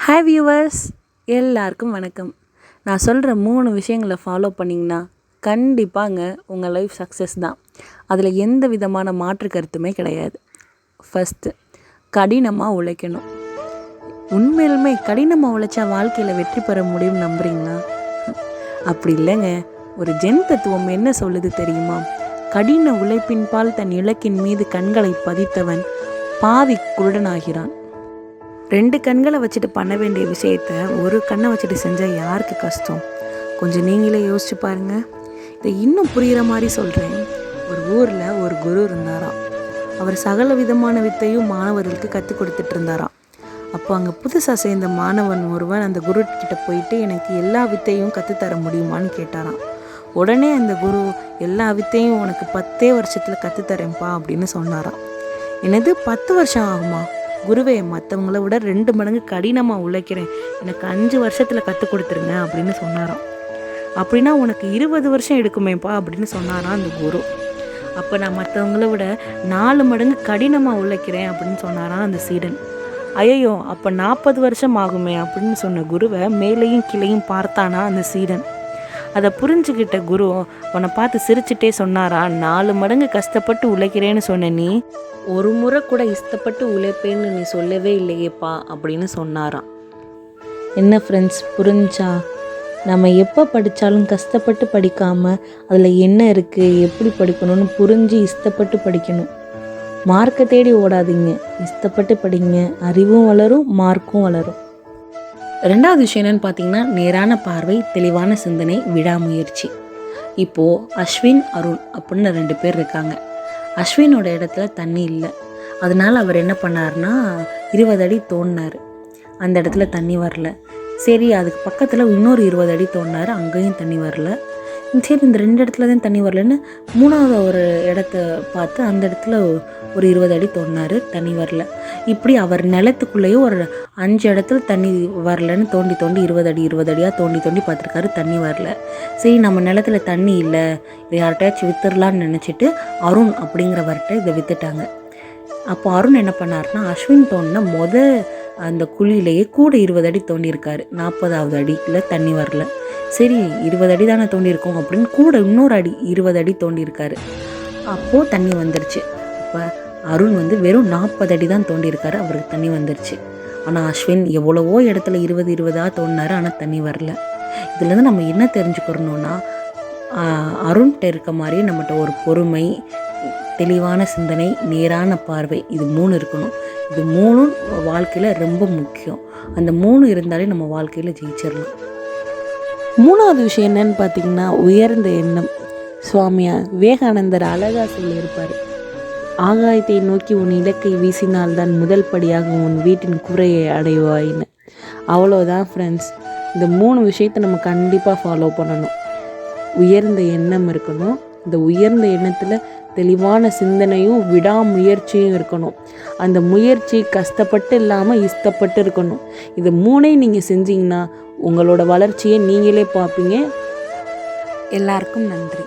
Hi viewers, எல்லாருக்கும் வணக்கம். நான் சொல்கிற 3 விஷயங்களை ஃபாலோ பண்ணிங்கன்னா கண்டிப்பாங்க உங்கள் லைஃப் சக்ஸஸ் தான். அதில் எந்த விதமான மாற்று கருத்துமே கிடையாது. ஃபஸ்ட்டு, கடினமாக உழைக்கணும். உண்மையிலுமே கடினமாக உழைச்சா வாழ்க்கையில் வெற்றி பெற முடியும்னு நம்புறீங்களா? அப்படி இல்லைங்க. ஒரு ஜென் தத்துவம் என்ன சொல்லுது தெரியுமா? கடின உழைப்பின் பால் தன் இலக்கின் மீது கண்களை பதித்தவன் பாதி குருடனாகிறான். 2 கண்களை வச்சுட்டு பண்ண வேண்டிய விஷயத்த ஒரு கண்ணை வச்சுட்டு செஞ்சால் யாருக்கு கஷ்டம்? கொஞ்சம் நீங்களே யோசிச்சு பாருங்கள். இதை இன்னும் புரிகிற மாதிரி சொல்கிறேன். ஒரு ஊரில் ஒரு குரு இருந்தாராம். அவர் சகல விதமான வித்தையும் மாணவர்களுக்கு கற்றுக் கொடுத்துட்டு இருந்தாராம். அப்போ அங்கே புதுசாக சேர்ந்த மாணவன் ஒருவன் அந்த குரு கிட்ட போயிட்டு, எனக்கு எல்லா வித்தையும் கற்றுத்தர முடியுமான்னு கேட்டாராம். உடனே அந்த குரு, எல்லா வித்தையும் உனக்கு 10 வருஷத்தில் கற்றுத்தரேன்ப்பா அப்படின்னு சொன்னாராம். என்னது 10 வருஷம் ஆகுமா? குருவே, மற்றவங்கள விட 2 மடங்கு கடினமாக உழைக்கிறேன், எனக்கு 5 வருஷத்தில் கற்றுக் கொடுத்துருங்க அப்படின்னு சொன்னாராம். அப்படின்னா உனக்கு 20 வருஷம் எடுக்குமேப்பா அப்படின்னு சொன்னாராம் அந்த குரு. அப்போ நான் மற்றவங்கள விட 4 மடங்கு கடினமாக உழைக்கிறேன் அப்படின்னு சொன்னாராம் அந்த சீடன். ஐயோ, அப்போ 40 வருஷம் ஆகுமே அப்படின்னு சொன்ன குருவை மேலேயும் கீழேயும் பார்த்தானா அந்த சீடன். அதை புரிஞ்சுக்கிட்ட குரு உன்னை பார்த்து சிரிச்சுட்டே சொன்னாரா, 4 மடங்கு கஷ்டப்பட்டு உழைக்கிறேன்னு சொன்ன நீ, ஒரு முறை கூட இஷ்டப்பட்டு உழைப்பேன்னு நீ சொல்லவே இல்லையேப்பா அப்படின்னு சொன்னாராம். என்ன ஃப்ரெண்ட்ஸ், புரிஞ்சா? நம்ம எப்போ படித்தாலும் கஷ்டப்பட்டு படிக்காமல் அதில் என்ன இருக்குது, எப்படி படிக்கணும்னு புரிஞ்சு இஷ்டப்பட்டு படிக்கணும். மார்க்கை தேடி ஓடாதீங்க, இஷ்டப்பட்டு படிங்க. அறிவும் வளரும், மார்க்கும் வளரும். 2வது விஷயம் என்னென்னு பார்த்தீங்கன்னா, நேரான பார்வை, தெளிவான சிந்தனை, விடாமுயற்சி. இப்போது அஸ்வின், அருண் அப்படின்னு 2 பேர் இருக்காங்க. அஸ்வினோட இடத்துல தண்ணி இல்லை. அதனால் அவர் என்ன பண்ணார்னா 20 அடி தோண்டினார். அந்த இடத்துல தண்ணி வரல. சரி, அதுக்கு பக்கத்தில் இன்னொரு 20 அடி தோண்டினார். அங்கேயும் தண்ணி வரல. சரி, இந்த 2 இடத்துல தான் தண்ணி வரலன்னு 3வது ஒரு இடத்த பார்த்து அந்த இடத்துல ஒரு 20 அடி தோண்டினார். தண்ணி வரல. இப்படி அவர் நிலத்துக்குள்ளேயே ஒரு 5 இடத்துல தண்ணி வரலன்னு தோண்டி 20 அடியாக தோண்டி பார்த்துருக்காரு. தண்ணி வரல. சரி, நம்ம நிலத்துல தண்ணி இல்லை, இதை யார்கிட்டயாச்சும் வித்துடலான்னு நினச்சிட்டு அருண் அப்படிங்கிறவர்கிட்ட இதை விற்றுட்டாங்க. அப்போ அருண் என்ன பண்ணார்னா, அஸ்வின் தோண்டின அந்த குழியிலேயே கூட 20 அடி தோண்டியிருக்காரு. 40வது அடியில் தண்ணி வரல. சரி, 20 அடி தானே தோண்டியிருக்கோம் அப்படின்னு கூட இன்னொரு 20 அடி தோண்டியிருக்காரு. அப்போது தண்ணி வந்துருச்சு. இப்போ அருண் வெறும் 40 அடி தான் தோண்டியிருக்காரு, அவருக்கு தண்ணி வந்துருச்சு. ஆனால் அஸ்வின் எவ்வளவோ இடத்துல 20 தோண்டினாரு, ஆனால் தண்ணி வரல. இதுலேருந்து நம்ம என்ன தெரிஞ்சுக்கிறோன்னா, அருண்கிட்ட இருக்க மாதிரியே நம்மகிட்ட ஒரு பொறுமை, தெளிவான சிந்தனை, நேரான பார்வை, இது 3 இருக்கணும். இது 3 வாழ்க்கையில் ரொம்ப முக்கியம். அந்த 3 இருந்தாலே நம்ம வாழ்க்கையில் ஜெயிச்சிடலாம். 3வது விஷயம் என்னன்னு பார்த்தீங்கன்னா, உயர்ந்த எண்ணம். சுவாமியா விவேகானந்தர் அழகாக சொல்லியிருப்பார், ஆகாயத்தை நோக்கி உன் இலக்கை வீசினால்தான் முதல் படியாக உன் வீட்டின் கூரையை அடைவாயின்னு. அவ்வளோதான் ஃப்ரெண்ட்ஸ். இந்த 3 விஷயத்தை நம்ம கண்டிப்பாக ஃபாலோ பண்ணணும். உயர்ந்த எண்ணம் இருக்கணும். இந்த உயர்ந்த எண்ணத்தில் தெளிவான சிந்தனையும் விடாமுயற்சியும் இருக்கணும். அந்த முயற்சி கஷ்டப்பட்டு இல்லாமல் இஷ்டப்பட்டு இருக்கணும். இது 3ஐயும் நீங்கள் செஞ்சீங்கன்னா உங்களோட வளர்ச்சியை நீங்களே பார்ப்பீங்க. எல்லாருக்கும் நன்றி.